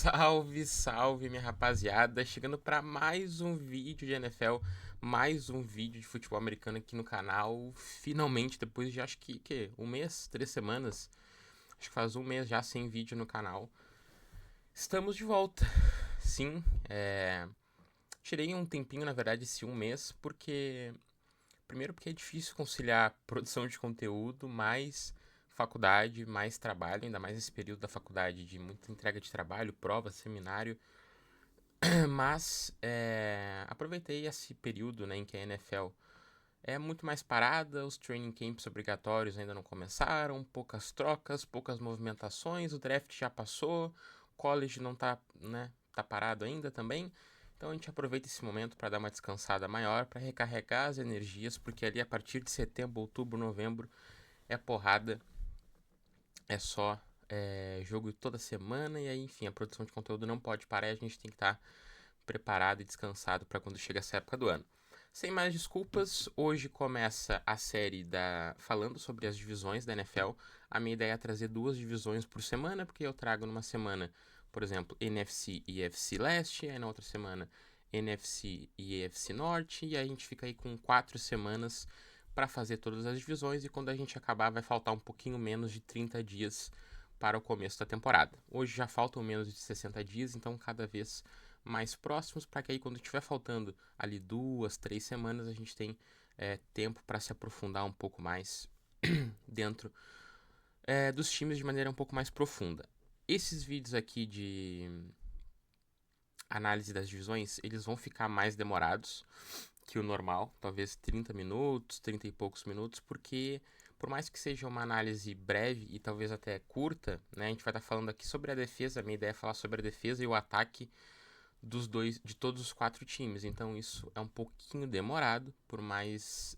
Salve, salve, minha rapaziada. Chegando para mais um vídeo de NFL, mais um vídeo de futebol americano aqui no canal. Finalmente, depois de acho que um mês, 3 semanas, acho que faz um mês já sem vídeo no canal. Estamos de volta. Sim, tirei um tempinho, na verdade, esse um mês, porque primeiro porque é difícil conciliar produção de conteúdo, mais faculdade, mais trabalho, ainda mais nesse período da faculdade de muita entrega de trabalho, prova, seminário. Mas aproveitei esse período, né, em que a NFL é muito mais parada, os training camps obrigatórios ainda não começaram, poucas trocas, poucas movimentações, o draft já passou, o college não tá, né, tá parado ainda também. Então a gente aproveita esse momento para dar uma descansada maior, para recarregar as energias, porque ali a partir de setembro, outubro, novembro é porrada, é só jogo toda semana e aí, enfim, a produção de conteúdo não pode parar e a gente tem que estar preparado e descansado para quando chega essa época do ano. Sem mais desculpas, hoje começa a série falando sobre as divisões da NFL. A minha ideia é trazer 2 divisões por semana, porque eu trago numa semana, por exemplo, NFC e AFC Leste, aí na outra semana NFC e AFC Norte, e aí a gente fica aí com 4 semanas para fazer todas as divisões, e quando a gente acabar vai faltar um pouquinho menos de 30 dias para o começo da temporada. Hoje já faltam menos de 60 dias, então cada vez mais próximos, para que aí quando estiver faltando ali 2, 3 semanas, a gente tem tempo para se aprofundar um pouco mais dentro dos times de maneira um pouco mais profunda. Esses vídeos aqui de análise das divisões, eles vão ficar mais demorados que o normal, talvez 30 minutos, 30 e poucos minutos, porque por mais que seja uma análise breve e talvez até curta, né, a gente vai estar falando aqui sobre a defesa, a minha ideia é falar sobre a defesa e o ataque de todos os 4 times. Então isso é um pouquinho demorado, por mais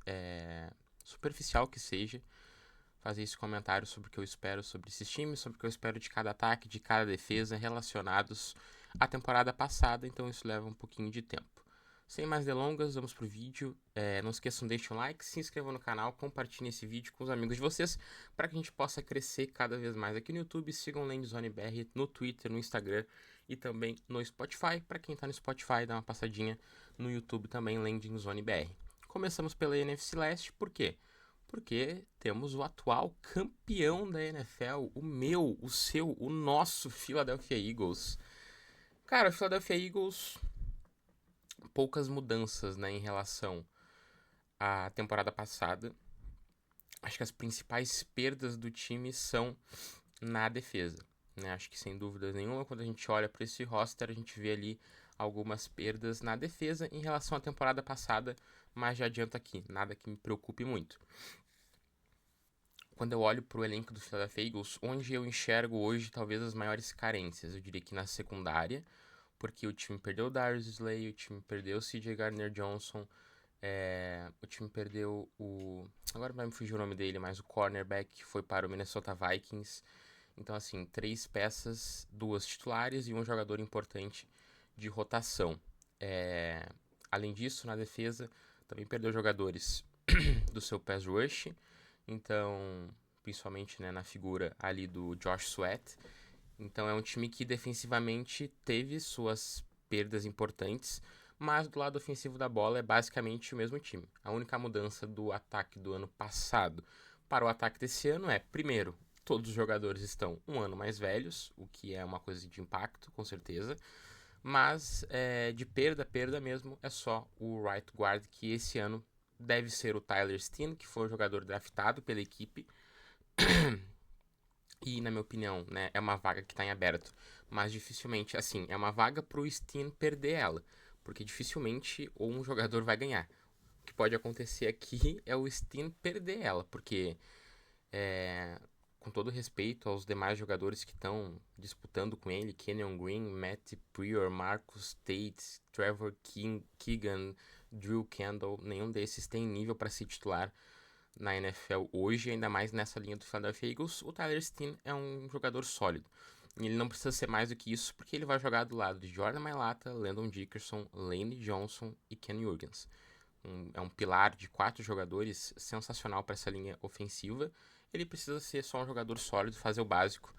superficial que seja, fazer esse comentário sobre o que eu espero sobre esses times, sobre o que eu espero de cada ataque, de cada defesa, relacionados à temporada passada. Então isso leva um pouquinho de tempo. Sem mais delongas, vamos pro vídeo. Não esqueçam, deixem um like, se inscrevam no canal, compartilhem esse vídeo com os amigos de vocês, para que a gente possa crescer cada vez mais aqui no YouTube. Sigam o Landzone BR no Twitter, no Instagram e também no Spotify. Para quem está no Spotify, dá uma passadinha no YouTube também, Landzone BR. Começamos pela NFC Leste, por quê? Porque temos o atual campeão da NFL, o meu, o seu, o nosso Philadelphia Eagles. Cara, o Philadelphia Eagles, poucas mudanças, né, em relação à temporada passada. Acho que as principais perdas do time são na defesa, né? Acho que sem dúvidas nenhuma, quando a gente olha para esse roster, a gente vê ali algumas perdas na defesa em relação à temporada passada, mas já adianto aqui, nada que me preocupe muito. Quando eu olho para o elenco do Philadelphia Eagles, onde eu enxergo hoje talvez as maiores carências, eu diria que na secundária, porque o time perdeu o Darius Slay, o time perdeu o CJ Gardner-Johnson, o time perdeu o... Agora vai me fugir o nome dele, mas o cornerback que foi para o Minnesota Vikings. Então, assim, 3 peças, 2 titulares e um jogador importante de rotação. Além disso, na defesa, também perdeu jogadores do seu pass rush. Então, principalmente, né, na figura ali do Josh Sweat. Então é um time que defensivamente teve suas perdas importantes, mas do lado ofensivo da bola é basicamente o mesmo time. A única mudança do ataque do ano passado para o ataque desse ano é, primeiro, todos os jogadores estão um ano mais velhos, o que é uma coisa de impacto, com certeza. Mas de perda mesmo é só o right guard, que esse ano deve ser o Tyler Steen, que foi o jogador draftado pela equipe. E, na minha opinião, né, é uma vaga que está em aberto. Mas dificilmente, assim, é uma vaga pro Steen perder ela. Porque dificilmente um jogador vai ganhar. O que pode acontecer aqui é o Steen perder ela. Porque, com todo respeito aos demais jogadores que estão disputando com ele, Kenyon Green, Matt Prior, Marcus Tate, Trevor Keegan, Drew Kendall, nenhum desses tem nível para ser titular na NFL hoje, ainda mais nessa linha do Philadelphia Eagles. O Tyler Steen é um jogador sólido. E ele não precisa ser mais do que isso, porque ele vai jogar do lado de Jordan Mailata, Landon Dickerson, Lane Johnson e Ken Jurgens. É um pilar de 4 jogadores sensacional para essa linha ofensiva. Ele precisa ser só um jogador sólido, fazer o básico,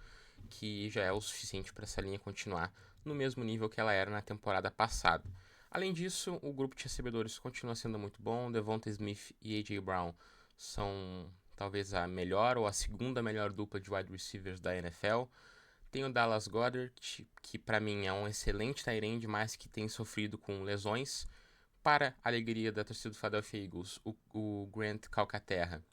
que já é o suficiente para essa linha continuar no mesmo nível que ela era na temporada passada. Além disso, o grupo de recebedores continua sendo muito bom. Devonta Smith e A.J. Brown são talvez a melhor ou a segunda melhor dupla de wide receivers da NFL. Tem o Dallas Goedert, que para mim é um excelente tight end, mas que tem sofrido com lesões. Para a alegria da torcida do Philadelphia Eagles, o Grant Calcaterra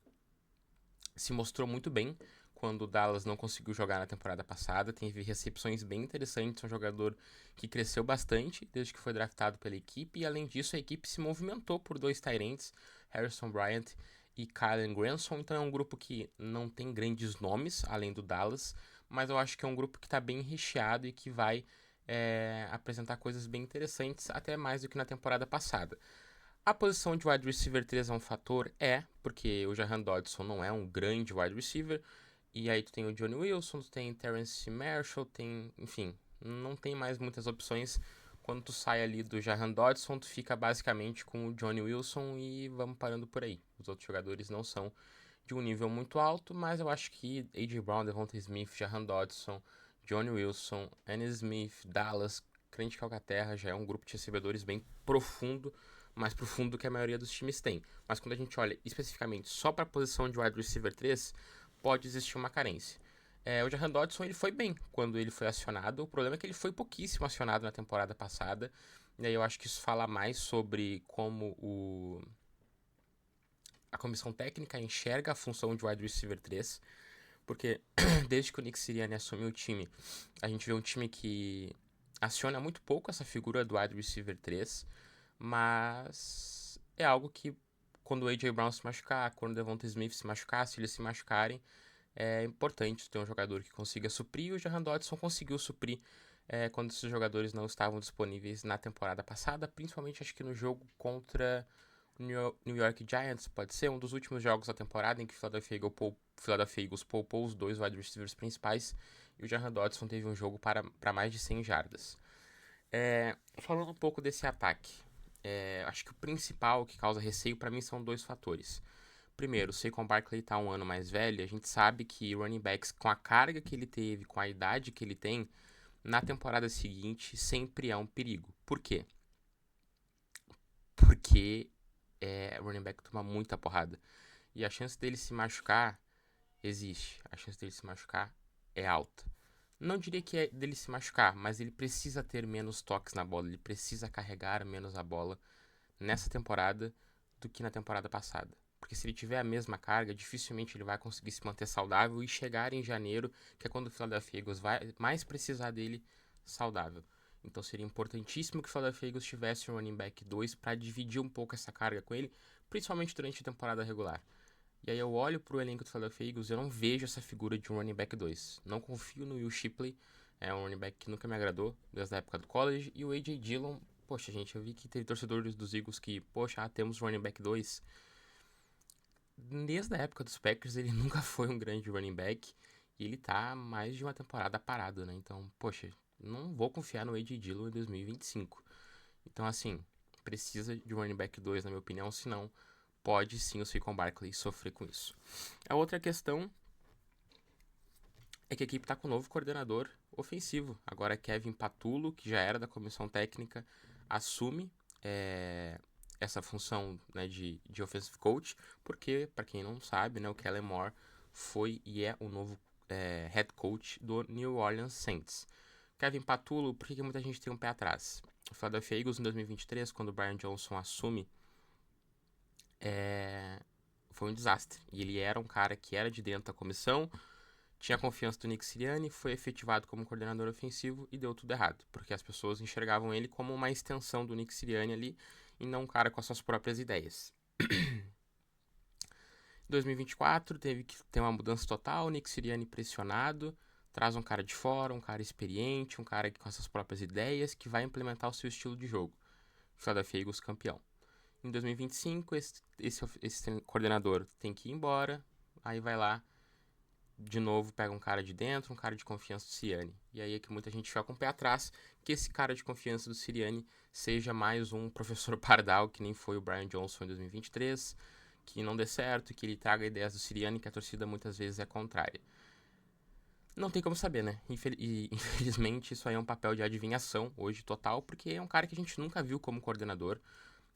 se mostrou muito bem quando o Dallas não conseguiu jogar na temporada passada. Teve recepções bem interessantes, um jogador que cresceu bastante desde que foi draftado pela equipe. E além disso, a equipe se movimentou por dois tight ends, Harrison Bryant e Kylen Granson. Então é um grupo que não tem grandes nomes, além do Dallas, mas eu acho que é um grupo que está bem recheado e que vai apresentar coisas bem interessantes, até mais do que na temporada passada. A posição de wide receiver 3 é um fator? Porque o Jahan Dodson não é um grande wide receiver, e aí tu tem o Johnny Wilson, tu tem Terrence Marshall, enfim, não tem mais muitas opções. Quando tu sai ali do Jahan Dodson, tu fica basicamente com o Johnny Wilson e vamos parando por aí. Os outros jogadores não são de um nível muito alto, mas eu acho que A.J. Brown, Devonta Smith, Jahan Dodson, Johnny Wilson, Ennis Smith, Dallas, Clint Calcaterra já é um grupo de recebedores bem profundo, mais profundo do que a maioria dos times tem. Mas quando a gente olha especificamente só para a posição de wide receiver 3, pode existir uma carência. O Jahan Dodson ele foi bem quando ele foi acionado. O problema é que ele foi pouquíssimo acionado na temporada passada. E aí eu acho que isso fala mais sobre como a comissão técnica enxerga a função de wide receiver 3. Porque desde que o Nick Sirianni assumiu o time, a gente vê um time que aciona muito pouco essa figura do wide receiver 3. Mas é algo que quando o A.J. Brown se machucar, quando o Devonta Smith se machucar, se eles se machucarem, é importante ter um jogador que consiga suprir. O Jahan Dodson conseguiu suprir quando esses jogadores não estavam disponíveis na temporada passada, principalmente acho que no jogo contra o New York Giants, pode ser um dos últimos jogos da temporada em que o Philadelphia Eagles poupou os dois wide receivers principais e o Jahan Dodson teve um jogo para mais de 100 jardas. Falando um pouco desse ataque, acho que o principal que causa receio para mim são dois fatores. Primeiro, o Saquon Barkley tá um ano mais velho, a gente sabe que running backs com a carga que ele teve, com a idade que ele tem, na temporada seguinte sempre é um perigo. Por quê? Porque o running back toma muita porrada. E a chance dele se machucar existe. A chance dele se machucar é alta. Não diria que é dele se machucar, mas ele precisa ter menos toques na bola. Ele precisa carregar menos a bola nessa temporada do que na temporada passada. Porque se ele tiver a mesma carga, dificilmente ele vai conseguir se manter saudável e chegar em janeiro, que é quando o Philadelphia Eagles vai mais precisar dele saudável. Então seria importantíssimo que o Philadelphia Eagles tivesse um running back 2 para dividir um pouco essa carga com ele, principalmente durante a temporada regular. E aí eu olho pro elenco do Philadelphia Eagles e eu não vejo essa figura de um running back 2. Não confio no Will Shipley, é um running back que nunca me agradou, desde a época do college. E o A.J. Dillon, poxa gente, eu vi que teve torcedores dos Eagles que, poxa, temos running back 2. Desde a época dos Packers ele nunca foi um grande running back. E ele tá mais de uma temporada parado, né? Então, poxa, não vou confiar no A.J. Dillon em 2025. Então, assim, precisa de um running back 2, na minha opinião, senão pode sim o Saquon Barkley sofrer com isso. A outra questão é que a equipe está com um novo coordenador ofensivo. Agora Kevin Patullo, que já era da comissão técnica, assume essa função, né, de offensive coach, porque, para quem não sabe, né, o Kellen Moore foi e é o novo head coach do New Orleans Saints. Kevin Patullo, por que muita gente tem um pé atrás? O Philadelphia Eagles em 2023, quando o Brian Johnson assume, foi um desastre. E ele era um cara que era de dentro da comissão, tinha confiança do Nick Sirianni, foi efetivado como coordenador ofensivo e deu tudo errado. Porque as pessoas enxergavam ele como uma extensão do Nick Sirianni ali e não um cara com as suas próprias ideias. Em 2024 teve que ter uma mudança total, o Nick Sirianni pressionado, traz um cara de fora, um cara experiente, um cara com as suas próprias ideias, que vai implementar o seu estilo de jogo. Philadelphia Eagles campeão. Em 2025, esse coordenador tem que ir embora, aí vai lá, de novo, pega um cara de dentro, um cara de confiança do Sirianni. E aí é que muita gente fica com o pé atrás, que esse cara de confiança do Sirianni seja mais um professor Pardal, que nem foi o Brian Johnson em 2023, que não dê certo, que ele traga ideias do Sirianni, que a torcida muitas vezes é contrária. Não tem como saber, né? E, infelizmente, isso aí é um papel de adivinhação hoje total, porque é um cara que a gente nunca viu como coordenador.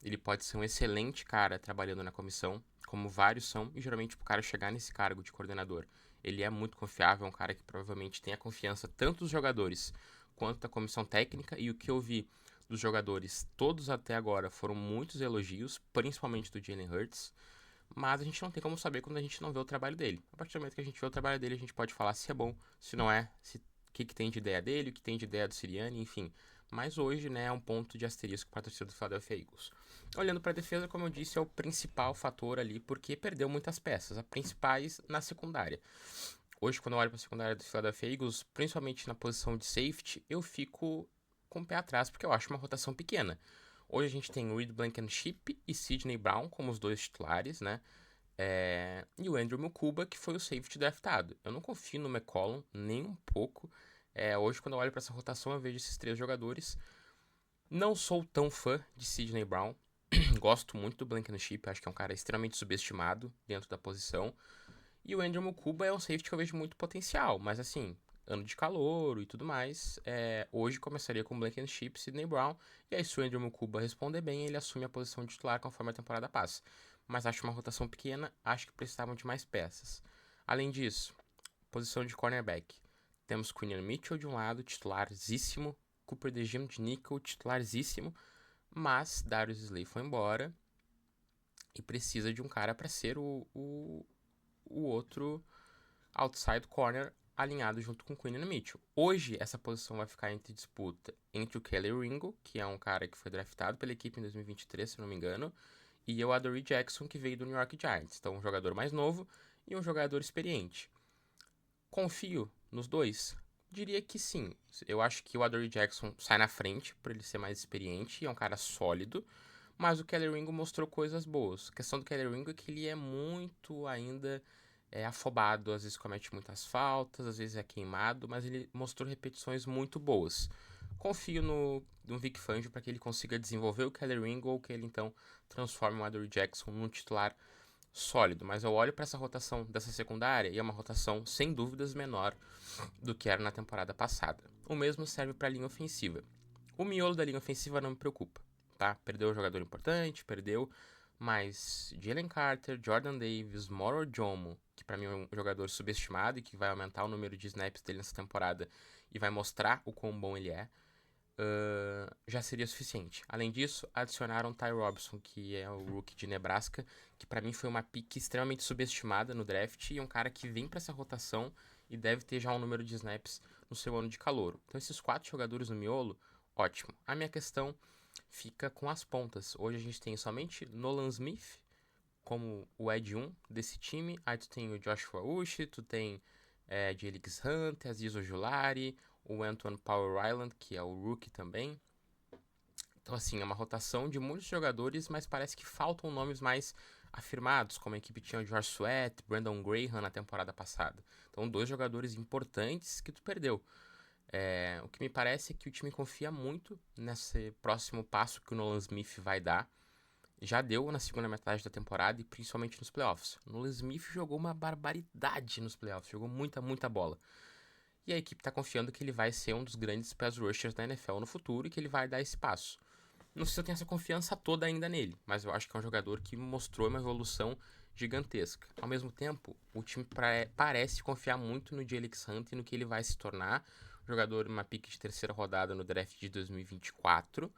Ele pode ser um excelente cara trabalhando na comissão, como vários são, e geralmente o cara chegar nesse cargo de coordenador, ele é muito confiável, é um cara que provavelmente tem a confiança tanto dos jogadores quanto da comissão técnica, e o que eu vi dos jogadores, todos até agora, foram muitos elogios, principalmente do Jalen Hurts, mas a gente não tem como saber quando a gente não vê o trabalho dele. A partir do momento que a gente vê o trabalho dele, a gente pode falar se é bom, se não é, se o que tem de ideia dele, o que tem de ideia do Sirianni, enfim. Mas hoje, né, é um ponto de asterisco para a torcida do Philadelphia Eagles. Olhando para a defesa, como eu disse, é o principal fator ali, porque perdeu muitas peças, as principais na secundária. Hoje, quando eu olho para a secundária do Philadelphia Eagles, principalmente na posição de safety, eu fico com o pé atrás, porque eu acho uma rotação pequena. Hoje a gente tem Reed Blankenship e Sidney Brown como os dois titulares, né? E o Andrew Mukuba, que foi o safety draftado. Eu não confio no McCollum nem um pouco. Hoje, quando eu olho para essa rotação, eu vejo esses três jogadores. Não sou tão fã de Sidney Brown. Gosto muito do Blankenship, acho que é um cara extremamente subestimado dentro da posição. E o Andrew Mukuba é um safety que eu vejo muito potencial, mas assim, ano de calor e tudo mais. Hoje começaria com Blankenship e Sidney Brown. E aí, se o Andrew Mukuba responder bem, ele assume a posição de titular conforme a temporada passa. Mas acho uma rotação pequena, acho que precisavam de mais peças. Além disso, posição de cornerback. Temos Quinion Mitchell de um lado, titularzíssimo. Cooper DeJean de nickel, titularzíssimo. Mas Darius Slay foi embora e precisa de um cara para ser o outro outside corner alinhado junto com o Quinion Mitchell. Hoje, essa posição vai ficar entre disputa entre o Kelly Ringo, que é um cara que foi draftado pela equipe em 2023, se não me engano, e o Adoree Jackson, que veio do New York Giants. Então, um jogador mais novo e um jogador experiente. Confio nos dois? Diria que sim. Eu acho que o Adoree Jackson sai na frente por ele ser mais experiente e é um cara sólido, mas o Kelly Ringo mostrou coisas boas. A questão do Kelly Ringo é que ele é muito ainda afobado, às vezes comete muitas faltas, às vezes é queimado, mas ele mostrou repetições muito boas. Confio no Vic Fangio para que ele consiga desenvolver o Kelly Ringo ou que ele então transforme o Adoree Jackson num titular sólido. Mas eu olho para essa rotação dessa secundária e é uma rotação sem dúvidas menor do que era na temporada passada. O mesmo serve para a linha ofensiva. O miolo da linha ofensiva não me preocupa, tá? Perdeu um jogador importante, perdeu, mas Jalen Carter, Jordan Davis, Moro Jomo, que para mim é um jogador subestimado e que vai aumentar o número de snaps dele nessa temporada e vai mostrar o quão bom ele é, já seria suficiente. Além disso, adicionaram Ty Robson, que é o rookie de Nebraska, que para mim foi uma pick extremamente subestimada no draft e um cara que vem para essa rotação e deve ter já um número de snaps no seu ano de calouro. Então esses 4 jogadores no miolo, ótimo. A minha questão fica com as pontas. Hoje a gente tem somente Nolan Smith como o Ed 1 desse time. Aí tu tem o Joshua Uchi, tu tem Jelix Hunt, Aziz Ojulari, o Antoine Power Island, que é o rookie também. Então, assim, é uma rotação de muitos jogadores, mas parece que faltam nomes mais afirmados, como a equipe tinha o George Sweat, Brandon Graham na temporada passada. Então, 2 jogadores importantes que tu perdeu. O que me parece é que o time confia muito nesse próximo passo que o Nolan Smith vai dar. Já deu na segunda metade da temporada e principalmente nos playoffs. O Nolan Smith jogou uma barbaridade nos playoffs, jogou muita, muita bola. E a equipe está confiando que ele vai ser um dos grandes pass rushers da NFL no futuro e que ele vai dar esse passo. Não sei se eu tenho essa confiança toda ainda nele, mas eu acho que é um jogador que mostrou uma evolução gigantesca. Ao mesmo tempo, o time parece confiar muito no Jelix Hunt e no que ele vai se tornar. Jogador, uma pick de terceira rodada no draft de 2024.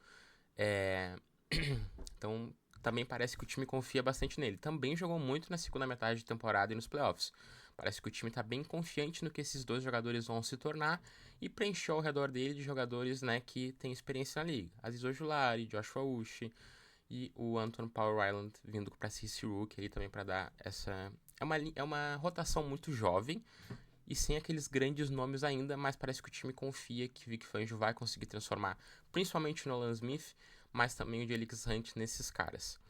Então, também parece que o time confia bastante nele. Também jogou muito na segunda metade de temporada e nos playoffs. Parece que o time está bem confiante no que esses 2 jogadores vão se tornar e preencheu ao redor dele de jogadores, né, que têm experiência na liga. Aziz Ojulari, Joshua Uchi e o Anton Power Island vindo para ser esse rookie ali também para dar essa... É uma rotação muito jovem e sem aqueles grandes nomes ainda, mas parece que o time confia que o Vic Fangio vai conseguir transformar principalmente o Nolan Smith, mas também o Jelix Hunt nesses caras.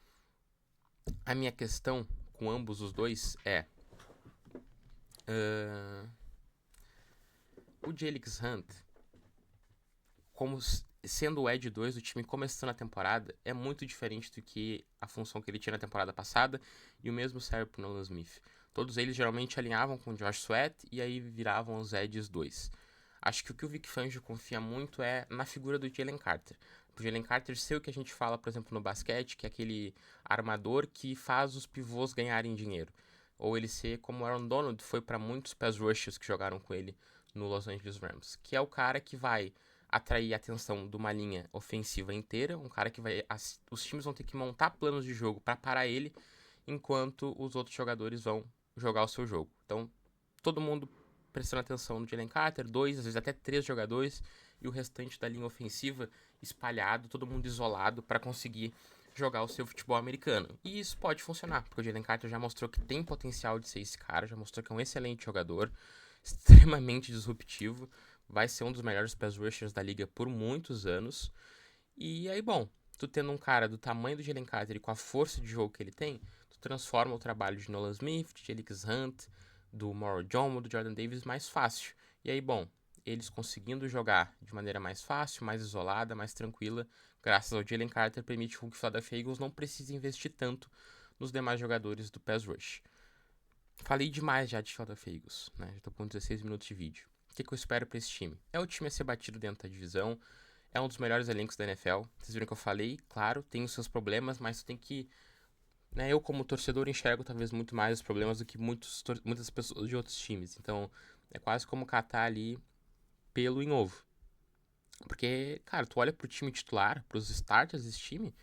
A minha questão com ambos os dois é... o Jelix Hunt, como sendo o Edge 2, o time começando a temporada, é muito diferente do que a função que ele tinha na temporada passada, e o mesmo serve pro Nolan Smith. Todos eles geralmente alinhavam com o Josh Sweat e aí viravam os Edges 2. Acho que o Vic Fangio confia muito é na figura do Jalen Carter. O Jalen Carter ser o que a gente fala, por exemplo, no basquete, que é aquele armador que faz os pivôs ganharem dinheiro. Ou ele ser como o Aaron Donald foi para muitos pass rushers que jogaram com ele no Los Angeles Rams, que é o cara que vai atrair a atenção de uma linha ofensiva inteira, um cara que vai os times vão ter que montar planos de jogo para parar ele, enquanto os outros jogadores vão jogar o seu jogo. Então, todo mundo prestando atenção no Jalen Carter, 2, às vezes até 3 jogadores, e o restante da linha ofensiva espalhado, todo mundo isolado para conseguir jogar o seu futebol americano. E isso pode funcionar, porque o Jalen Carter já mostrou que tem potencial de ser esse cara, já mostrou que é um excelente jogador, extremamente disruptivo, vai ser um dos melhores pass rushers da liga por muitos anos. E aí, bom, tu tendo um cara do tamanho do Jalen Carter e com a força de jogo que ele tem, tu transforma o trabalho de Nolan Smith, de Jelix Hunt, do Mauro Jomo, do Jordan Davis mais fácil. E aí, bom, eles conseguindo jogar de maneira mais fácil, mais isolada, mais tranquila, graças ao Jalen Carter, permite que o Philadelphia Eagles não precise investir tanto nos demais jogadores do pass rush. Falei demais já de Philadelphia Eagles, né? Já tô com 16 minutos de vídeo. O que eu espero pra esse time? É o time a ser batido dentro da divisão, é um dos melhores elencos da NFL. Vocês viram que eu falei, claro, tem os seus problemas, mas tu tem que... Né, eu, como torcedor, enxergo talvez muito mais os problemas do que muitas pessoas de outros times. Então, é quase como catar ali pelo em ovo. Porque, cara, tu olha pro time titular, pros starters desse time,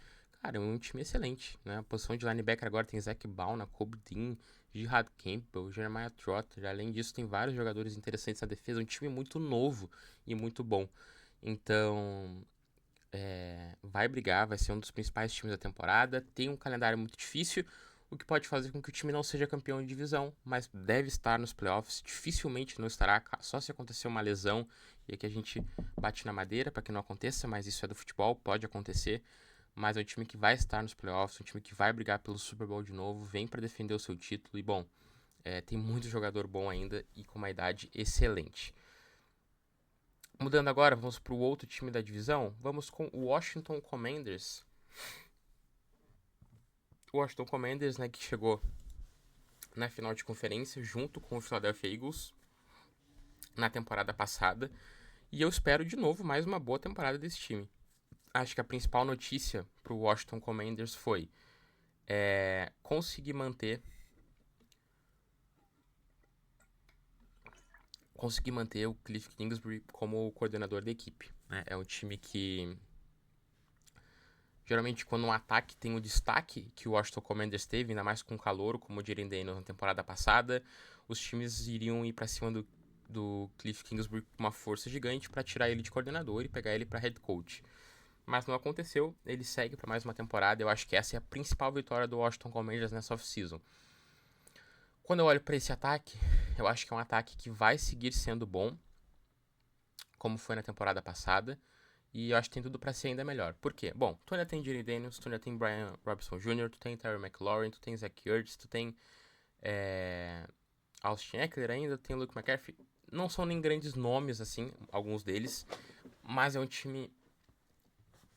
cara, é um time excelente, né? A posição de linebacker agora tem Zach Baum, Kobe Dean, Jihad Campbell, Jeremiah Trotter. Além disso, tem vários jogadores interessantes na defesa. Um time muito novo e muito bom. Então, vai brigar, vai ser um dos principais times da temporada. Tem um calendário muito difícil, o que pode fazer com que o time não seja campeão de divisão, mas deve estar nos playoffs. Dificilmente não estará, só se acontecer uma lesão. E aqui a gente bate na madeira para que não aconteça, mas isso é do futebol, pode acontecer. Mas é um time que vai estar nos playoffs, um time que vai brigar pelo Super Bowl de novo, vem para defender o seu título. E bom, tem muito jogador bom ainda e com uma idade excelente. Mudando agora, vamos para o outro time da divisão. Vamos com o Washington Commanders. O Washington Commanders, né, que chegou na final de conferência junto com o Philadelphia Eagles na temporada passada. E eu espero de novo mais uma boa temporada desse time. Acho que a principal notícia para o Washington Commanders foi conseguir manter o Cliff Kingsbury como o coordenador da equipe. Né? É um time que, geralmente, quando um ataque tem o destaque que o Washington Commanders teve, ainda mais com o calouro, como o Jaren Daniels na temporada passada, os times iriam ir para cima do Cliff Kingsbury com uma força gigante para tirar ele de coordenador e pegar ele para head coach. Mas não aconteceu, ele segue para mais uma temporada. Eu acho que essa é a principal vitória do Washington Commanders nessa off-season. Quando eu olho para esse ataque, eu acho que é um ataque que vai seguir sendo bom, como foi na temporada passada, e eu acho que tem tudo para ser ainda melhor. Por quê? Bom, tu ainda tem Jaren Daniels, tu ainda tem Brian Robinson Jr., tu tem Terry McLaurin, tu tem Zach Ertz, tu tem Austin Eckler ainda, tu tem Luke McCaffrey. Não são nem grandes nomes, assim, alguns deles, mas é um time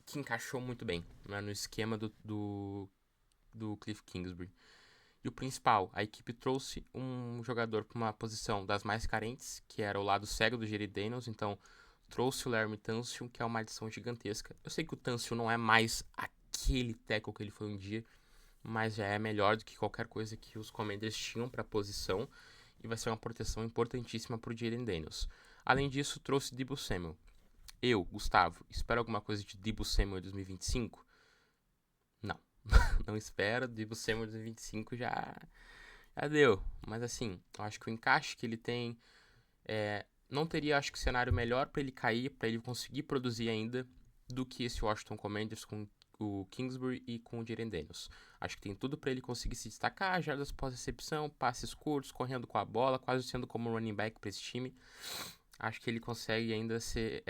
que encaixou muito bem, né, no esquema do Cliff Kingsbury. E o principal, a equipe trouxe um jogador para uma posição das mais carentes, que era o lado cego do Jaren Daniels, então trouxe o Laremy Tunsil, que é uma adição gigantesca. Eu sei que o Tunsil não é mais aquele tackle que ele foi um dia, mas já é melhor do que qualquer coisa que os Commanders tinham para a posição, e vai ser uma proteção importantíssima para o Jaren Daniels. Além disso, trouxe Deebo Samuel. Eu, Gustavo, espero alguma coisa de Deebo Samuel em 2025? Não. Não espero. Deebo Samuel em 2025 já deu. Mas assim, eu acho que o encaixe que ele tem... não teria, acho que, cenário melhor para ele cair, para ele conseguir produzir ainda, do que esse Washington Commanders com o Kingsbury e com o Jaren Daniels. Acho que tem tudo para ele conseguir se destacar, jardas pós-recepção, passes curtos, correndo com a bola, quase sendo como running back para esse time. Acho que ele consegue ainda ser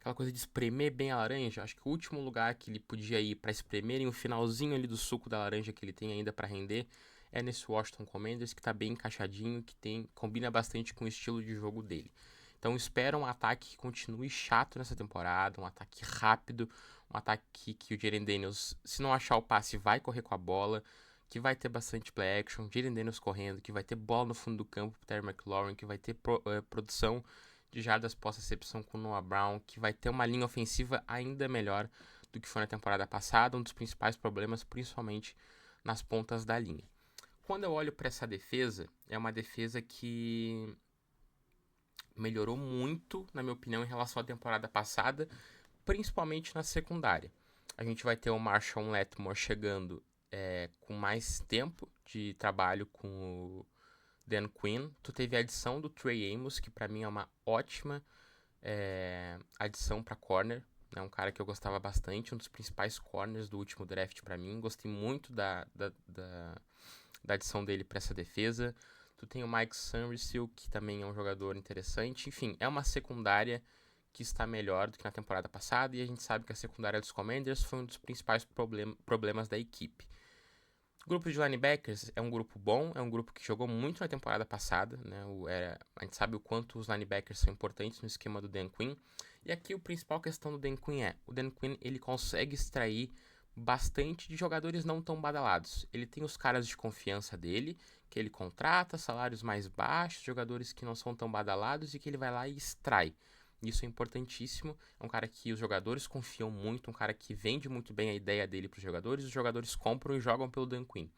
aquela coisa de espremer bem a laranja. Acho que o último lugar que ele podia ir para espremerem o finalzinho ali do suco da laranja que ele tem ainda para render é nesse Washington Commanders, que tá bem encaixadinho, que combina bastante com o estilo de jogo dele. Então espera um ataque que continue chato nessa temporada, um ataque rápido, um ataque que o Jayden Daniels, se não achar o passe, vai correr com a bola, que vai ter bastante play action, Jayden Daniels correndo, que vai ter bola no fundo do campo pro Terry McLaurin, que vai ter produção de jardas pós-recepção com Noah Brown, que vai ter uma linha ofensiva ainda melhor do que foi na temporada passada, um dos principais problemas, principalmente nas pontas da linha. Quando eu olho para essa defesa, é uma defesa que melhorou muito, na minha opinião, em relação à temporada passada, principalmente na secundária. A gente vai ter o Marshawn Lattimore chegando com mais tempo de trabalho com o Dan Quinn. Tu teve a adição do Trey Amos, que para mim é uma ótima adição para corner. É um cara que eu gostava bastante, um dos principais corners do último draft para mim. Gostei muito da adição dele para essa defesa. Tu tem o Mike Sanderson, que também é um jogador interessante. Enfim, é uma secundária que está melhor do que na temporada passada, e a gente sabe que a secundária dos Commanders foi um dos principais problemas da equipe. O grupo de linebackers é um grupo bom, é um grupo que jogou muito na temporada passada, né? A gente sabe o quanto os linebackers são importantes no esquema do Dan Quinn. E aqui a principal questão do Dan Quinn o Dan Quinn ele consegue extrair bastante de jogadores não tão badalados. Ele tem os caras de confiança dele, que ele contrata, salários mais baixos, jogadores que não são tão badalados e que ele vai lá e extrai. Isso é importantíssimo. É um cara que os jogadores confiam muito, um cara que vende muito bem a ideia dele para os jogadores compram e jogam pelo Dan Quinn.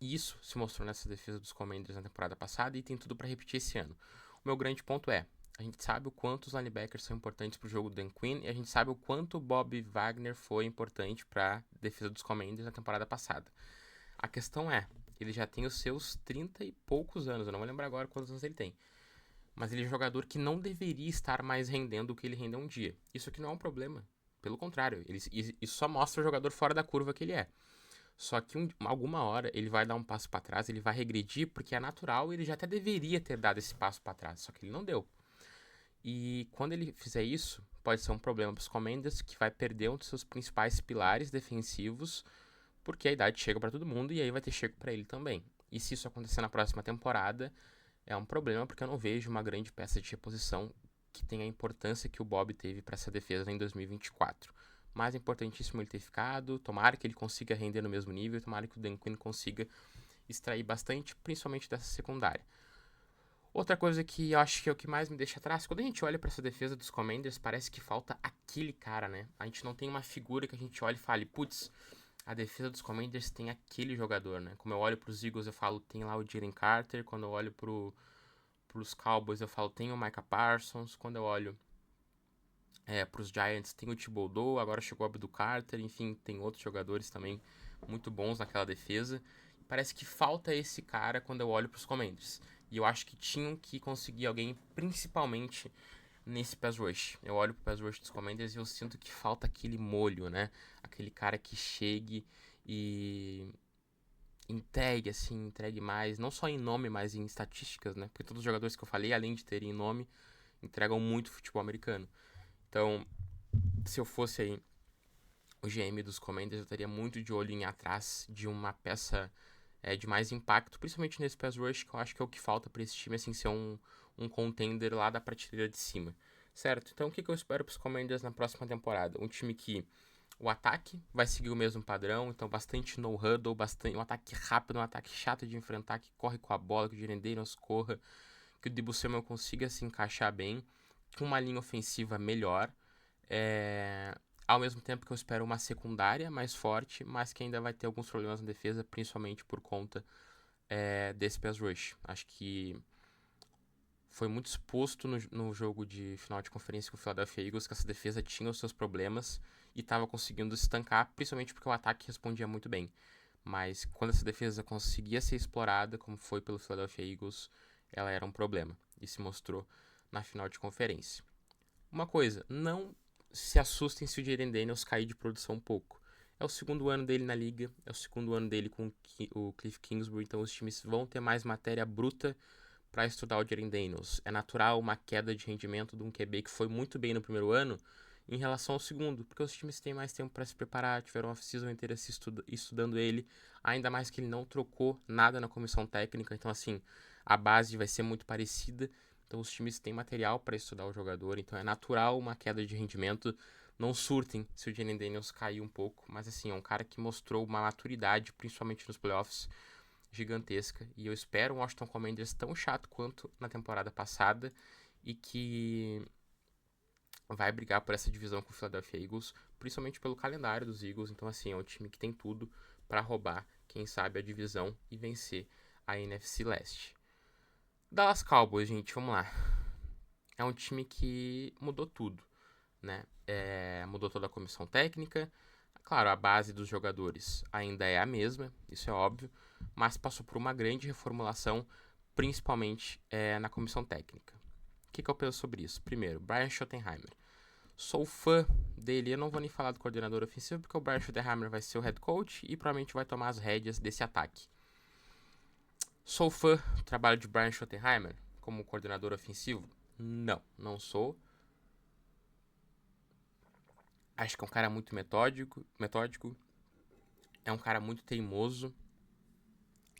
Isso se mostrou nessa defesa dos Commanders na temporada passada e tem tudo para repetir esse ano. O meu grande ponto a gente sabe o quanto os linebackers são importantes para o jogo do Dan Quinn e a gente sabe o quanto o Bob Wagner foi importante para a defesa dos Commanders na temporada passada. A questão ele já tem os seus 30 e poucos anos, eu não vou lembrar agora quantos anos ele tem. Mas ele é um jogador que não deveria estar mais rendendo o que ele rendeu um dia. Isso aqui não é um problema. Pelo contrário, isso só mostra o jogador fora da curva que ele é. Só que alguma hora ele vai dar um passo para trás, ele vai regredir, porque é natural, ele já até deveria ter dado esse passo para trás, só que ele não deu. E quando ele fizer isso, pode ser um problema para os Commanders, que vai perder um dos seus principais pilares defensivos, porque a idade chega para todo mundo e aí vai ter chego para ele também. E se isso acontecer na próxima temporada, é um problema, porque eu não vejo uma grande peça de reposição que tenha a importância que o Bob teve para essa defesa em 2024. Mas é importantíssimo ele ter ficado, tomara que ele consiga render no mesmo nível, tomara que o Dan Quinn consiga extrair bastante, principalmente dessa secundária. Outra coisa que eu acho que é o que mais me deixa atrás, quando a gente olha para essa defesa dos Commanders, parece que falta aquele cara, né? A gente não tem uma figura que a gente olhe e fale, putz, a defesa dos Commanders tem aquele jogador, né? Como eu olho para os Eagles, eu falo, tem lá o Jalen Carter. Quando eu olho para os Cowboys, eu falo, tem o Micah Parsons. Quando eu olho para os Giants, tem o Thibodeau. Agora chegou o Abdul Carter. Enfim, tem outros jogadores também muito bons naquela defesa. Parece que falta esse cara quando eu olho para os Commanders. E eu acho que tinham que conseguir alguém, principalmente nesse pass rush. Eu olho pro pass rush dos Commanders e eu sinto que falta aquele molho, né? Aquele cara que chegue e entregue mais, não só em nome, mas em estatísticas, né? Porque todos os jogadores que eu falei, além de terem nome, entregam muito futebol americano. Então, se eu fosse aí o GM dos Commanders, eu estaria muito de olho em atrás de uma peça de mais impacto, principalmente nesse pass rush, que eu acho que é o que falta para esse time, assim, ser um contender lá da prateleira de cima. Certo? Então, o que eu espero para os Commanders na próxima temporada? Um time que o ataque vai seguir o mesmo padrão, então bastante no-huddle, um ataque rápido, um ataque chato de enfrentar, que corre com a bola, que o Jayden Daniels corra, que o Deebo Samuel consiga se encaixar bem, com uma linha ofensiva melhor, ao mesmo tempo que eu espero uma secundária mais forte, mas que ainda vai ter alguns problemas na defesa, principalmente por conta desse pass rush. Acho que foi muito exposto no jogo de final de conferência com o Philadelphia Eagles que essa defesa tinha os seus problemas e estava conseguindo se estancar, principalmente porque o ataque respondia muito bem. Mas quando essa defesa conseguia ser explorada, como foi pelo Philadelphia Eagles, ela era um problema e se mostrou na final de conferência. Uma coisa, não se assustem se o Jayden Daniels cair de produção um pouco. É o segundo ano dele na liga, é o segundo ano dele com o Cliff Kingsbury, então os times vão ter mais matéria bruta para estudar o Jayden Daniels. É natural uma queda de rendimento de um QB que foi muito bem no primeiro ano em relação ao segundo, porque os times têm mais tempo para se preparar, tiveram uma off-season inteira estudando ele, ainda mais que ele não trocou nada na comissão técnica, então assim, a base vai ser muito parecida, Então os times têm material para estudar o jogador, então é natural uma queda de rendimento. Não surtem se o Jalen Daniels cair um pouco, mas assim, é um cara que mostrou uma maturidade, principalmente nos playoffs, gigantesca. E eu espero um Washington Commanders tão chato quanto na temporada passada e que vai brigar por essa divisão com o Philadelphia Eagles, principalmente pelo calendário dos Eagles. Então, assim, é um time que tem tudo para roubar, quem sabe, a divisão e vencer a NFC Leste. Dallas Cowboys, gente, vamos lá. É um time que mudou tudo, né? Mudou toda a comissão técnica. Claro, a base dos jogadores ainda é a mesma, isso é óbvio, mas passou por uma grande reformulação, principalmente na comissão técnica. O que eu penso sobre isso? Primeiro, Brian Schottenheimer. Sou fã dele, eu não vou nem falar do coordenador ofensivo, porque o Brian Schottenheimer vai ser o head coach e provavelmente vai tomar as rédeas desse ataque. Sou fã do trabalho de Brian Schottenheimer como coordenador ofensivo? Não, não sou. Acho que é um cara muito metódico, é um cara muito teimoso,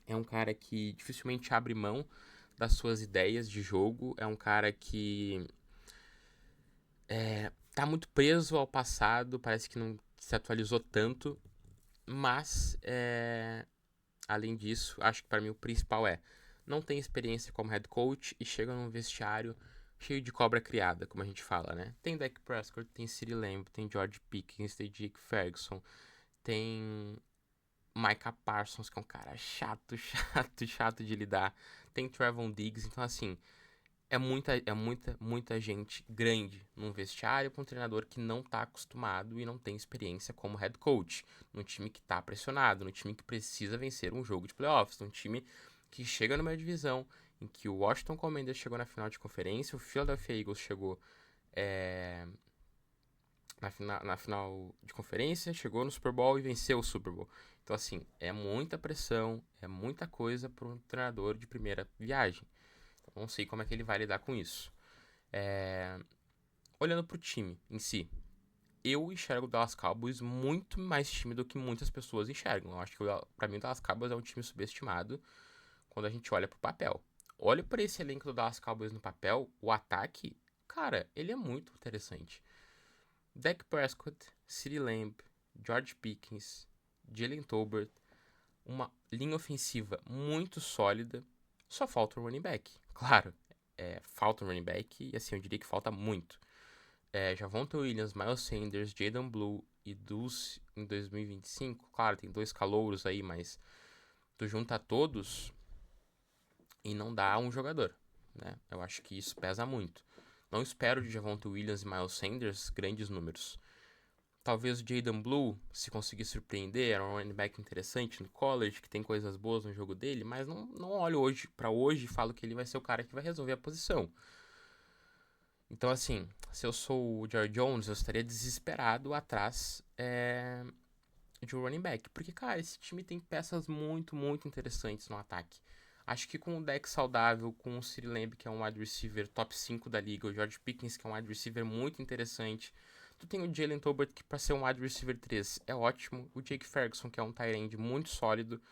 é um cara que dificilmente abre mão das suas ideias de jogo, é um cara que tá muito preso ao passado, parece que não se atualizou tanto, mas além disso, acho que para mim o principal não tem experiência como head coach e chega num vestiário cheio de cobra criada, como a gente fala, né? Tem Dak Prescott, tem CeeDee Lamb, tem George Pickens, tem Jake Ferguson, tem Micah Parsons, que é um cara chato de lidar, tem Trevon Diggs, então assim, muita gente grande num vestiário com um treinador que não tá acostumado e não tem experiência como head coach, num time que tá pressionado, num time que precisa vencer um jogo de playoffs, num time que chega numa divisão em que o Washington Commanders chegou na final de conferência, o Philadelphia Eagles chegou na final de conferência, chegou no Super Bowl e venceu o Super Bowl. Então, assim, é muita pressão, é muita coisa para um treinador de primeira viagem. Então, não sei como é que ele vai lidar com isso. Olhando para o time em si, eu enxergo o Dallas Cowboys muito mais time do que muitas pessoas enxergam. Eu acho que, para mim, o Dallas Cowboys é um time subestimado quando a gente olha pro papel. Olha para esse elenco do Dallas Cowboys no papel, o ataque, cara, ele é muito interessante. Dak Prescott, CeeDee Lamb, George Pickens, Jalen Tolbert, uma linha ofensiva muito sólida, só falta o running back. Claro, falta um running back e assim, eu diria que falta muito. Javonte Williams, Miles Sanders, Jaden Blue e Dulce em 2025. Claro, tem 2 calouros aí, mas tu junta todos e não dá um jogador, né? Eu acho que isso pesa muito. Não espero de Javonte Williams e Miles Sanders grandes números. Talvez o Jaden Blue, se conseguir surpreender, era um running back interessante no college, que tem coisas boas no jogo dele, mas não olho para hoje e falo que ele vai ser o cara que vai resolver a posição. Então, assim, se eu sou o Jerry Jones, eu estaria desesperado atrás de um running back. Porque, cara, esse time tem peças muito, muito interessantes no ataque. Acho que com o deck saudável, com o CeeDee Lamb, que é um wide receiver top 5 da liga, o George Pickens, que é um wide receiver muito interessante. Tu tem o Jalen Tolbert, que para ser um wide receiver 3 é ótimo. O Jake Ferguson, que é um tight end muito sólido.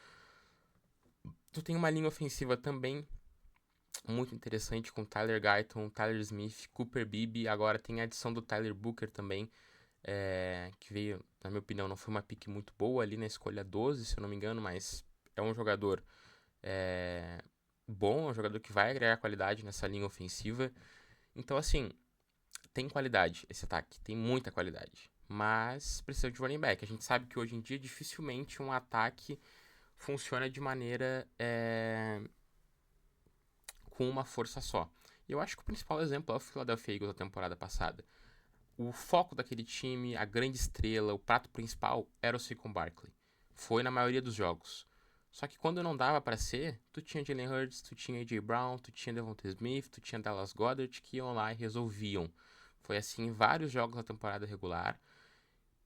Tu tem uma linha ofensiva também muito interessante com Tyler Guyton, Tyler Smith, Cooper Beebe. Agora tem a adição do Tyler Booker também, que veio, na minha opinião, não foi uma pick muito boa ali na escolha 12, se eu não me engano, mas é um jogador bom, é um jogador que vai agregar qualidade nessa linha ofensiva. Então, assim, tem qualidade esse ataque, tem muita qualidade, mas precisa de running back. A gente sabe que hoje em dia dificilmente um ataque funciona de maneira com uma força só. E eu acho que o principal exemplo é o Philadelphia Eagles da temporada passada. O foco daquele time, a grande estrela, o prato principal era o Saquon Barkley. Foi na maioria dos jogos. Só que quando não dava para ser, tu tinha Jalen Hurts, tu tinha A.J. Brown, tu tinha Devonta Smith, tu tinha Dallas Goedert que iam lá e resolviam. Foi assim em vários jogos da temporada regular,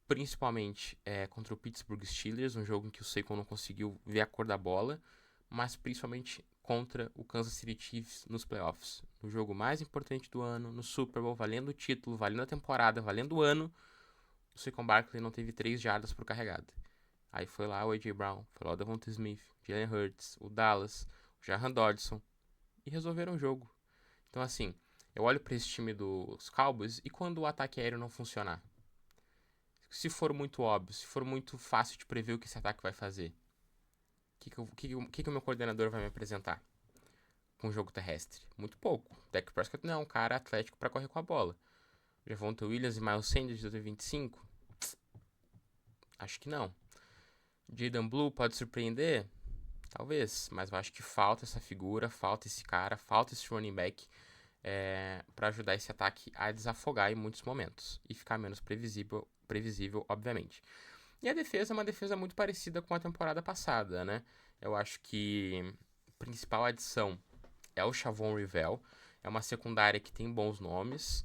principalmente contra o Pittsburgh Steelers, um jogo em que o Saquon não conseguiu ver a cor da bola, mas principalmente contra o Kansas City Chiefs nos playoffs. No jogo mais importante do ano, no Super Bowl, valendo o título, valendo a temporada, valendo o ano, o Saquon Barkley não teve 3 jardas por carregada. Aí foi lá o A.J. Brown, foi lá o Devonta Smith, Jalen Hurts, o Dallas, o Jahan Dodson, e resolveram o jogo. Então, assim, eu olho pra esse time dos Cowboys e quando o ataque aéreo não funcionar? Se for muito óbvio, se for muito fácil de prever o que esse ataque vai fazer, o que o meu coordenador vai me apresentar com o jogo terrestre? Muito pouco. Dak Prescott não é um cara atlético pra correr com a bola. Javonte Williams e Miles Sanders de 2025? Acho que não. Jaden Blue pode surpreender? Talvez, mas eu acho que falta essa figura, falta esse cara, falta esse running back para ajudar esse ataque a desafogar em muitos momentos e ficar menos previsível, obviamente. E a defesa é uma defesa muito parecida com a temporada passada, né? Eu acho que a principal adição é o Chavon Rivell, é uma secundária que tem bons nomes.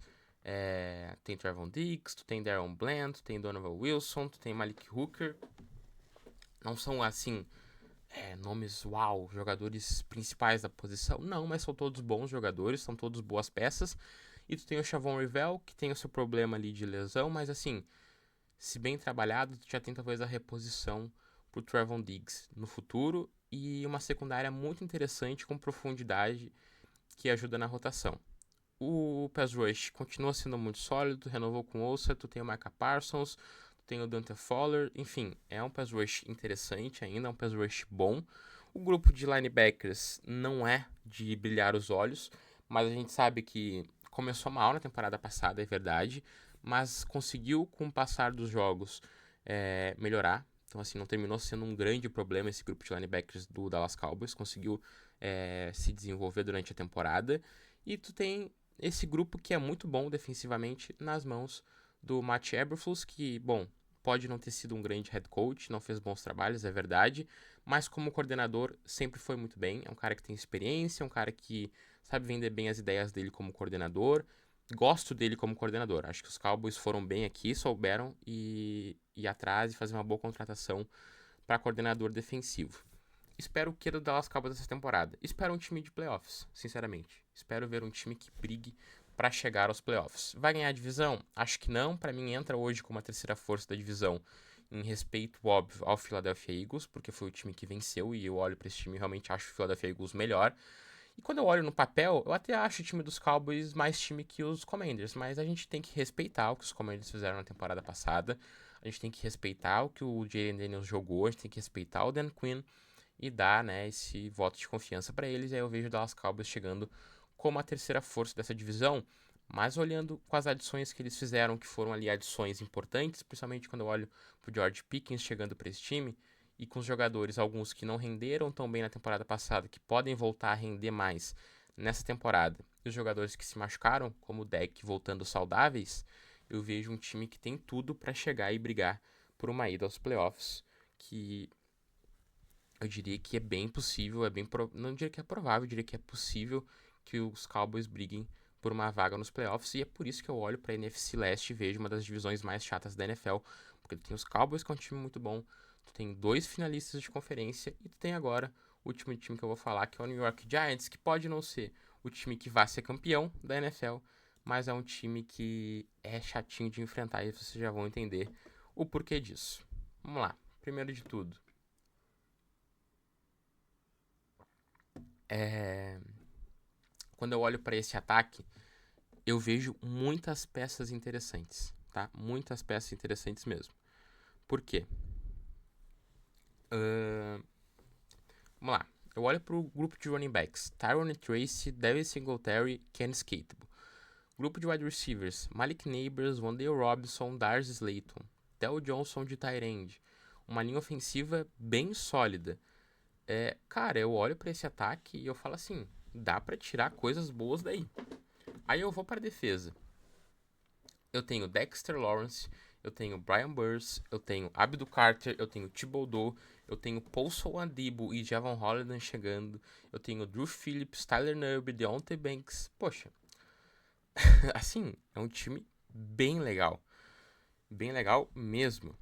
Tem Trevon Diggs, tu tem Darren Bland, tu tem Donovan Wilson, tu tem Malik Hooker. Não são assim nomes uau, jogadores principais da posição. Não, mas são todos bons jogadores, são todos boas peças. E tu tem o Chavon Rivell, que tem o seu problema ali de lesão, mas assim, se bem trabalhado, tu já tem talvez a reposição pro Trevon Diggs no futuro. E uma secundária muito interessante, com profundidade, que ajuda na rotação. O pass rush continua sendo muito sólido, renovou com o Osa, tu tem o Micah Parsons, tu tem o Dante Fowler, enfim, é um pass rush interessante ainda, é um pass rush bom. O grupo de linebackers não é de brilhar os olhos, mas a gente sabe que começou mal na temporada passada, é verdade, mas conseguiu, com o passar dos jogos, melhorar. Então, assim, não terminou sendo um grande problema esse grupo de linebackers do Dallas Cowboys, conseguiu se desenvolver durante a temporada. E tu tem esse grupo que é muito bom defensivamente nas mãos do Matt Eberflus, que, bom, pode não ter sido um grande head coach, não fez bons trabalhos, é verdade, mas como coordenador sempre foi muito bem. É um cara que tem experiência, é um cara que sabe vender bem as ideias dele como coordenador. Gosto dele como coordenador. Acho que os Cowboys foram bem aqui, souberam ir atrás e fazer uma boa contratação para coordenador defensivo. Espero o que do Dallas Cowboys essa temporada? Espero um time de playoffs, sinceramente. Espero ver um time que brigue para chegar aos playoffs. Vai ganhar a divisão? Acho que não. Para mim, entra hoje como a terceira força da divisão, em respeito óbvio ao Philadelphia Eagles, porque foi o time que venceu e eu olho para esse time e realmente acho o Philadelphia Eagles melhor. E quando eu olho no papel, eu até acho o time dos Cowboys mais time que os Commanders, mas a gente tem que respeitar o que os Commanders fizeram na temporada passada. A gente tem que respeitar o que o Jalen Daniels jogou, a gente tem que respeitar o Dan Quinn e dar, né, esse voto de confiança para eles. E aí eu vejo o Dallas Cowboys chegando como a terceira força dessa divisão, mas olhando com as adições que eles fizeram, que foram ali adições importantes, principalmente quando eu olho pro George Pickens chegando para esse time, e com os jogadores, alguns que não renderam tão bem na temporada passada, que podem voltar a render mais nessa temporada, e os jogadores que se machucaram, como o Dak voltando saudáveis, eu vejo um time que tem tudo para chegar e brigar por uma ida aos playoffs, que eu diria que é bem possível, não diria que é provável, eu diria que é possível que os Cowboys briguem por uma vaga nos playoffs, e é por isso que eu olho para a NFC Leste e vejo uma das divisões mais chatas da NFL, porque tu tem os Cowboys, que é um time muito bom, tu tem 2 finalistas de conferência, e tu tem agora o último time que eu vou falar, que é o New York Giants, que pode não ser o time que vai ser campeão da NFL, mas é um time que é chatinho de enfrentar, e vocês já vão entender o porquê disso. Vamos lá, primeiro de tudo. Quando eu olho para esse ataque, eu vejo muitas peças interessantes, tá? Muitas peças interessantes mesmo. Por quê? Vamos lá. Eu olho pro grupo de running backs. Tyron Tracy, Devin Singletary, Ken Skatable. Grupo de wide receivers. Malik Neighbors, Wandale Robinson, Darius Slayton. Del Johnson de tight end. Uma linha ofensiva bem sólida. Cara, eu olho para esse ataque e eu falo assim, dá para tirar coisas boas daí. Aí eu vou para defesa. Eu tenho Dexter Lawrence, eu tenho Brian Burns, eu tenho Abdul Carter, eu tenho Thibodeau, eu tenho Paulson Adebo e Javon Holland chegando, eu tenho Drew Phillips, Tyler Nubbe, Deontay Banks. Poxa, assim, é um time bem legal mesmo.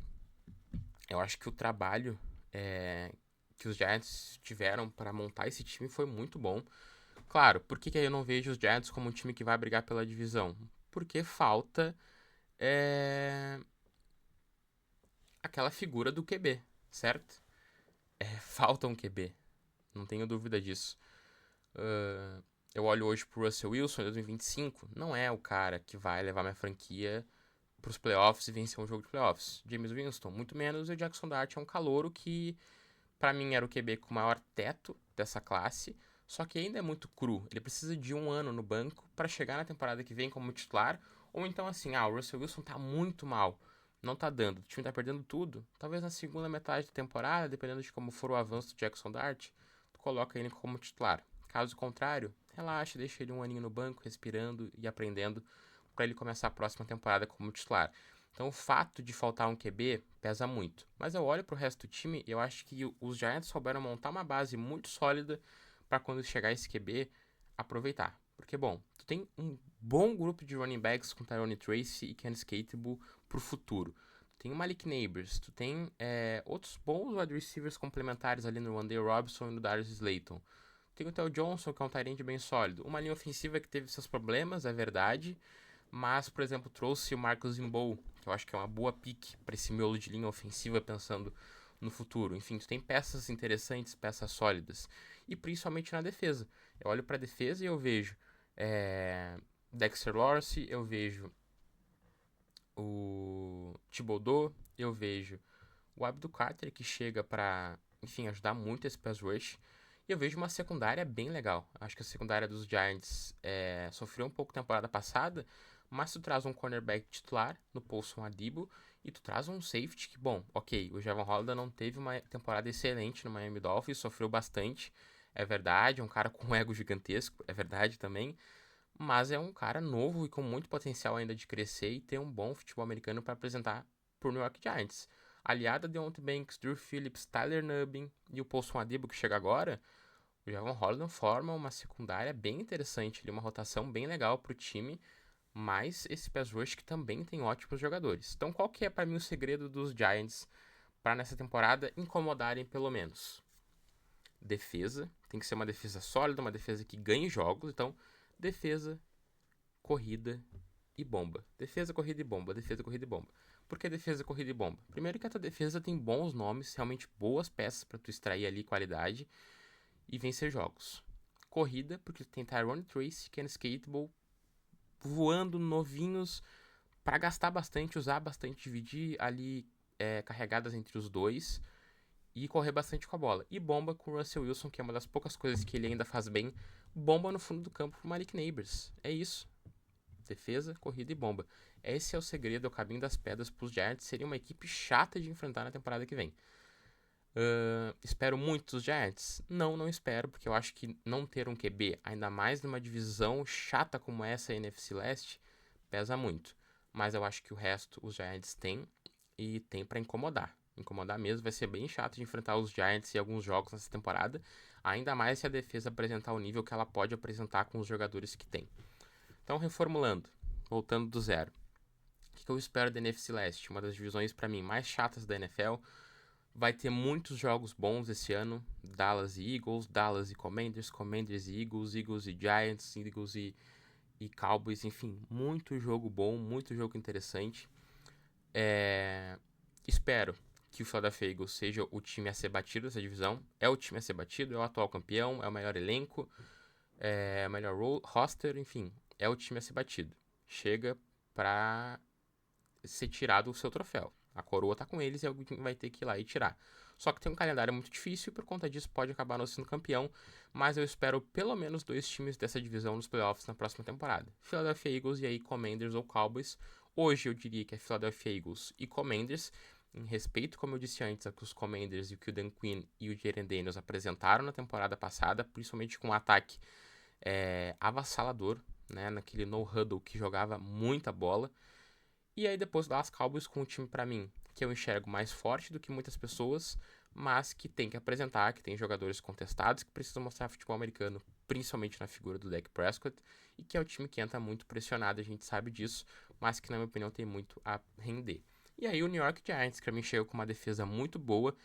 Eu acho que o trabalho que os Giants tiveram para montar esse time foi muito bom. Claro, por que eu não vejo os Giants como um time que vai brigar pela divisão? Porque falta aquela figura do QB, certo? Falta um QB, não tenho dúvida disso. eu olho hoje pro Russell Wilson em 2025, não é o cara que vai levar minha franquia pros playoffs e vencer um jogo de playoffs. James Winston, muito menos, e o Jackson Dart é um calouro que, pra mim, era o QB com o maior teto dessa classe, só que ainda é muito cru. Ele precisa de um ano no banco para chegar na temporada que vem como titular, ou então assim, o Russell Wilson tá muito mal, não tá dando, o time tá perdendo tudo. Talvez na segunda metade da temporada, dependendo de como for o avanço do Jackson Dart, tu coloca ele como titular. Caso contrário, relaxa, deixa ele um aninho no banco, respirando e aprendendo, para ele começar a próxima temporada como titular. Então o fato de faltar um QB pesa muito. Mas eu olho pro resto do time e eu acho que os Giants souberam montar uma base muito sólida para quando chegar esse QB aproveitar. Porque, bom, tu tem um bom grupo de running backs com Tyrone Tracy e Ken Skatable pro futuro. Tu tem o Malik Neighbors, tu tem outros bons wide receivers complementares ali no Wan'Dale Robinson e no Darius Slayton. Tem o Theo Johnson, que é um tight end bem sólido. Uma linha ofensiva que teve seus problemas, é verdade. Mas, por exemplo, trouxe o Marcus Imbow, que eu acho que é uma boa pick para esse miolo de linha ofensiva pensando no futuro. Enfim, tu tem peças interessantes, peças sólidas. E principalmente na defesa. Eu olho para a defesa e eu vejo Dexter Lawrence, eu vejo o Thibodeau, eu vejo o Abdul Carter, que chega para, enfim, ajudar muito esse pass rush. E eu vejo uma secundária bem legal. Acho que a secundária dos Giants sofreu um pouco temporada passada, mas tu traz um cornerback titular no Paulson Adebo e tu traz um safety que, bom, ok, o Javon Holliday não teve uma temporada excelente no Miami Dolphins, sofreu bastante, é verdade, é um cara com um ego gigantesco, é verdade também, mas é um cara novo e com muito potencial ainda de crescer e ter um bom futebol americano para apresentar pro New York Giants. Aliada de Deontay Banks, Drew Phillips, Tyler Nubbin e o Paulson Adebo que chega agora, o Javon Holland forma uma secundária bem interessante, ali, uma rotação bem legal pro time, mas esse pass rush que também tem ótimos jogadores. Então qual que é para mim o segredo dos Giants para nessa temporada incomodarem pelo menos? Defesa, tem que ser uma defesa sólida, uma defesa que ganhe jogos, então defesa, corrida e bomba. Defesa, corrida e bomba, defesa, corrida e bomba. Por que defesa, corrida e bomba? Primeiro que a tua defesa tem bons nomes, realmente boas peças para tu extrair ali qualidade e vencer jogos. Corrida, porque tu tem Tyrone Tracy, Ken Skatable voando novinhos para gastar bastante, usar bastante, dividir ali carregadas entre os dois e correr bastante com a bola. E bomba com o Russell Wilson, que é uma das poucas coisas que ele ainda faz bem. Bomba no fundo do campo pro Malik Neighbors. É isso. Defesa, corrida e bomba. Esse é o segredo, é o caminho das pedras para os Giants serem uma equipe chata de enfrentar na temporada que vem. Espero muito dos Giants? Não, não espero, porque eu acho que não ter um QB, ainda mais numa divisão chata como essa, a NFC Leste, pesa muito. Mas eu acho que o resto os Giants têm e tem para incomodar. Incomodar mesmo, vai ser bem chato de enfrentar os Giants em alguns jogos nessa temporada, ainda mais se a defesa apresentar o nível que ela pode apresentar com os jogadores que tem. Então, reformulando, voltando do zero. O que eu espero da NFC Leste? Uma das divisões para mim mais chatas da NFL. Vai ter muitos jogos bons esse ano. Dallas e Eagles, Dallas e Commanders, Commanders e Eagles, Eagles e Giants, Eagles e Cowboys. Enfim, muito jogo bom, muito jogo interessante. Espero que o Philadelphia Eagles seja o time a ser batido dessa divisão. É o time a ser batido, é o atual campeão, é o melhor elenco, é o melhor roster, enfim, é o time a ser batido. Chega pra ser tirado o seu troféu. A coroa tá com eles e alguém vai ter que ir lá e tirar. Só que tem um calendário muito difícil e por conta disso pode acabar não sendo campeão, mas eu espero pelo menos 2 times dessa divisão nos playoffs na próxima temporada. Philadelphia Eagles e aí Commanders ou Cowboys. Hoje eu diria que é Philadelphia Eagles e Commanders, em respeito, como eu disse antes, a que os Commanders e o que o Dan Quinn e o Jaren Daniels apresentaram na temporada passada, principalmente com um ataque avassalador, né, naquele no-huddle que jogava muita bola. E aí depois Dallas Cowboys com um time pra mim que eu enxergo mais forte do que muitas pessoas, mas que tem que apresentar, que tem jogadores contestados, que precisam mostrar futebol americano, principalmente na figura do Dak Prescott, e que é o time que entra muito pressionado, a gente sabe disso, mas que na minha opinião tem muito a render. E aí o New York Giants, que pra mim chega com uma defesa muito boa,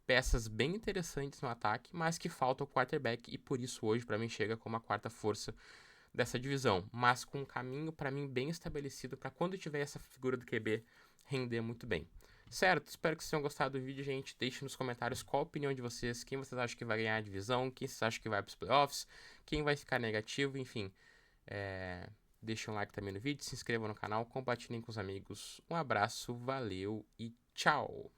peças bem interessantes no ataque, mas que falta o quarterback, e por isso hoje pra mim chega como a quarta força dessa divisão, mas com um caminho para mim bem estabelecido para quando tiver essa figura do QB render muito bem. Certo, espero que vocês tenham gostado do vídeo, gente. Deixe nos comentários qual a opinião de vocês, quem vocês acham que vai ganhar a divisão, quem vocês acham que vai para os playoffs, quem vai ficar negativo, enfim. Deixem um like também no vídeo, se inscrevam no canal, compartilhem com os amigos. Um abraço, valeu e tchau!